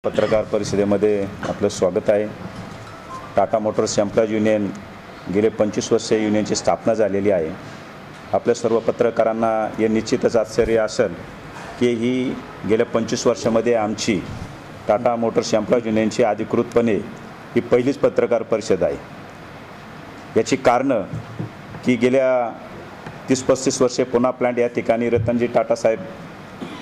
पत्रकार परिषदेमध्ये आपलं स्वागत आहे। टाटा मोटर्स एम्प्लॉईज युनियन गेले 25 वर्षे युनियनची स्थापना झालेली आहे। आपल्या सर्व पत्रकारांना हे निश्चितच आश्चर्य असेल की ही गेल्या 25 वर्षामध्ये आमची टाटा मोटर्स एम्प्लॉईज युनियनची अधिकृतपणे ही पहिलीच पत्रकार परिषद आहे। याची कारणं की गेल्या 30-35 वर्षे पुणे प्लांट या ठिकाणी रतनजी टाटा साहेब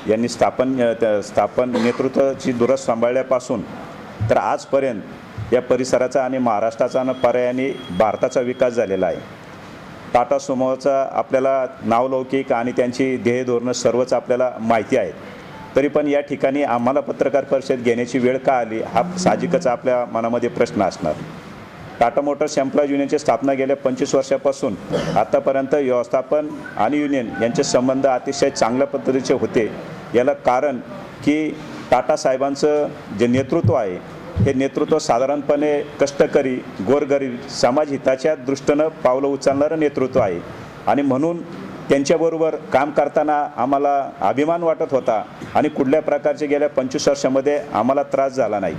यांनी स्थापन नेतृत्वाची धुरा सांभाळल्यापासून तर आजपर्यंत या परिसराचा आणि महाराष्ट्राचा आणि पर्यायाने भारताचा विकास झालेला आहे। टाटा समूहाचा आपल्याला नावलौकिक आणि त्यांची ध्येय धोरणं सर्वच आपल्याला माहिती आहेत। तरी पण या ठिकाणी आम्हाला पत्रकार परिषद घेण्याची वेळ का आली हा साहजिकच आपल्या मनामध्ये प्रश्न असणार। टाटा मोटर्स एम्प्लॉईज युनियनची स्थापना गेल्या 25 वर्षापासून आतापर्यंत व्यवस्थापन आणि युनियन यांचे संबंध अतिशय चांगल्या पद्धतीचे होते। याला कारण की टाटा साहेबांचं जे नेतृत्व आहे हे नेतृत्व साधारणपणे कष्टकरी गोरगरीब समाजहिताच्या दृष्टीनं पावलं उचलणारं नेतृत्व आहे आणि म्हणून त्यांच्याबरोबर काम करताना आम्हाला अभिमान वाटत होता आणि कुठल्या प्रकारचे गेल्या 25 वर्षामध्ये आम्हाला त्रास झाला नाही।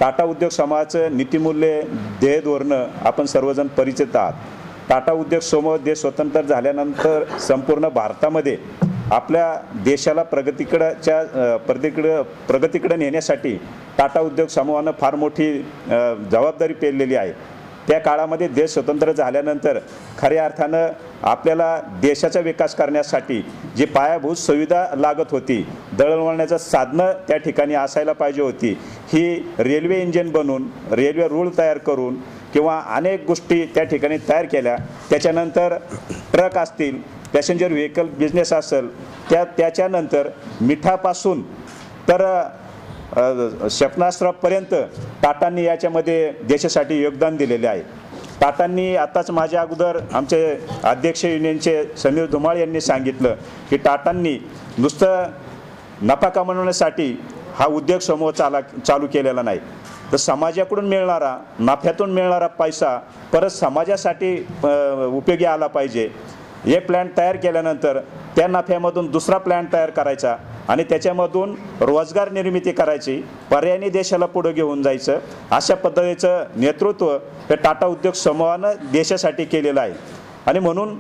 टाटा उद्योग समूहाचं नीतिमूल्य ध्येय धोरणं आपण सर्वजण परिचित आहात। टाटा उद्योग समूह देश स्वतंत्र झाल्यानंतर संपूर्ण भारतामध्ये आपल्या देशाला प्रगतीकडे नेण्यासाठी टाटा उद्योग समूहानं फार मोठी जबाबदारी पेललेली आहे। त्या काळामध्ये देश स्वतंत्र झाल्यानंतर खऱ्या अर्थानं आपल्याला देशाचा विकास करण्यासाठी जी पायाभूत सुविधा लागत होती, दळणवळणाचं साधनं त्या ठिकाणी असायला पाहिजे होती, ही रेल्वे इंजिन बनवून रेल्वे रूळ तयार करून किंवा अनेक गोष्टी त्या ठिकाणी तयार केल्या। त्याच्यानंतर ट्रक असतील, पॅसेंजर व्हेकल बिझनेस असेल, त्याच्यानंतर मिठापासून तर क्षेपणास्त्रापर्यंत टाटांनी याच्यामध्ये देशासाठी योगदान दिलेले आहे। टाटांनी आताच माझ्या अगोदर आमचे अध्यक्ष युनियनचे समीर धुमाळ यांनी सांगितलं की टाटांनी नुसतं नफा कमवण्यासाठी हा उद्योग समूह चालू केलेला नाही, तर समाजाकडून मिळणारा नफ्यातून मिळणारा पैसा परत समाजासाठी उपयोगी आला पाहिजे। हे प्लॅन्ट तयार केल्यानंतर त्या नफ्यामधून दुसरा प्लॅन्ट तयार करायचा आणि त्याच्यामधून रोजगार निर्मिती करायची, पर्यायाने देशाला पुढे घेऊन जायचं, अशा पद्धतीचं नेतृत्व हे टाटा उद्योग समूहानं देशासाठी केलेलं आहे। आणि म्हणून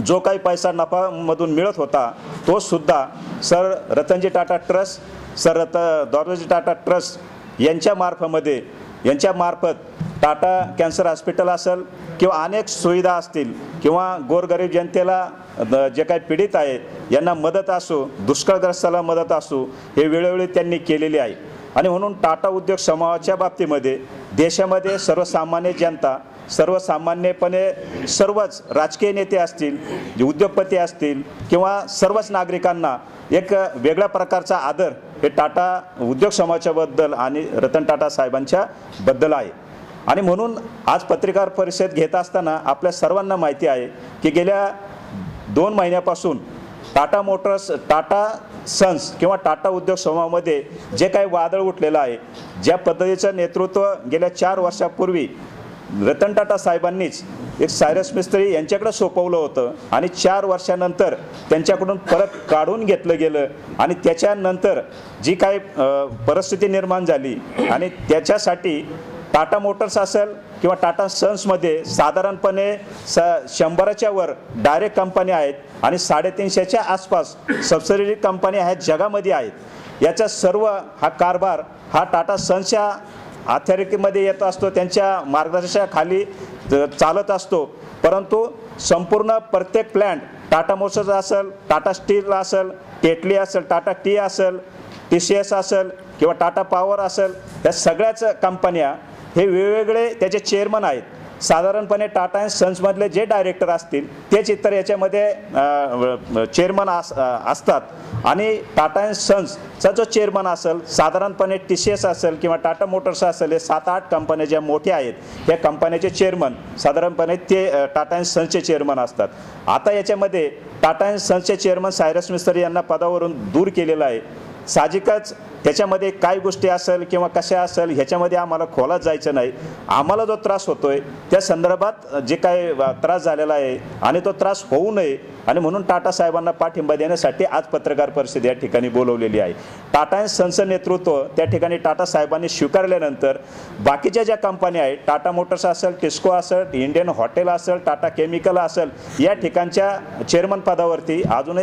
जो काही पैसा नफामधून मिळत होता तो सुद्धा सर रतनजी टाटा ट्रस्ट, दोराबजी टाटा ट्रस्ट यांच्यामार्फत टाटा कॅन्सर हॉस्पिटल असेल किंवा अनेक सुविधा असतील किंवा गोरगरीब जनतेला जे काही पीडित आहे यांना मदत असो, दुष्काळग्रस्ताला मदत असो, हे वेळोवेळी त्यांनी केलेली आहे। आणि म्हणून टाटा उद्योग समूहाच्या बाबतीमध्ये देशामध्ये सर्वसामान्य जनता, सर्वसामान्यपणे सर्वच राजकीय नेते असतील, जे उद्योगपती असतील किंवा सर्वच नागरिकांना एक वेगळ्या प्रकारचा आदर हे टाटा उद्योग समूहाच्याबद्दल आणि रतन टाटा साहेबांच्या बद्दल आहे। आणि म्हणून आज पत्रकार परिषद घेत असताना आपल्या सर्वांना माहिती आहे की गेल्या 2 महिन्यापासून टाटा मोटर्स, टाटा सन्स किंवा टाटा उद्योग समूहामध्ये जे काही वादळ उठलेलं आहे, ज्या पद्धतीचं नेतृत्व गेल्या 4 वर्षापूर्वी रतन टाटा साहेबांनीच एक सायरस मिस्त्री यांच्याकडे सोपवलं होतं आणि 4 वर्षानंतर त्यांच्याकडून परत काढून घेतलं गेलं आणि त्याच्यानंतर जी काही परिस्थिती निर्माण झाली आणि त्याच्यासाठी टाटा मोटर्स असेल किंवा टाटा सन्समध्ये साधारणपणे 100च्या वर डायरेक्ट कंपनी आहेत आणि 350च्या आसपास सबसिडियरी कंपनी आहेत, जगामध्ये आहेत। याचा सर्व हा कारभार हा टाटा सन्सच्या अथॉरिटीमध्ये येत असतो, त्यांच्या मार्गदर्शनाखाली चालत असतो। परंतु संपूर्ण प्रत्येक प्लॅन्ट टाटा मोटर्स असेल, टाटा स्टील असेल, टेटली असेल, टाटा टी असेल, TCS असेल किंवा टाटा पॉवर असेल, या सगळ्याच कंपन्या हे वेगवेगळे त्याचे चेअरमन आहेत। साधारणपणे टाटा अँड सन्समधले जे डायरेक्टर असतील तेच इतर याच्यामध्ये चेअरमन असतात आणि टाटा अँड सन्सचा जो चेअरमन असेल, साधारणपणे TCS असेल किंवा टाटा मोटर्स असेल, हे 7-8 कंपन्या ज्या मोठ्या आहेत या कंपन्याचे चेअरमन साधारणपणे ते टाटा अँड सन्सचे चेअरमन असतात। आता याच्यामध्ये टाटा अँड सन्सचे चेअरमन सायरस मिस्त्री यांना पदावरून दूर केलेलं आहे साहजिकच त्याच्यामध्ये काय गोष्टी असेल किंवा कशा असेल ह्याच्यामध्ये आम्हाला खोलात जायचं नाही। आम्हाला जो त्रास होतोय त्या संदर्भात जे काय त्रास झालेला आहे आणि तो त्रास होऊ नये आणि म्हणून टाटा साहेबांना पाठिंबा देण्यासाठी आज पत्रकार परिषद या ठिकाणी बोलवलेली आहे। टाटा सन्सचं नेतृत्व त्या ठिकाणी टाटा साहेबांनी स्वीकारल्यानंतर बाकीच्या ज्या कंपन्या आहेत, टाटा मोटर्स असेल, टिस्को असेल, इंडियन हॉटेल असेल, टाटा केमिकल असेल, या ठिकाणच्या चेअरमन पदावरती अजूनही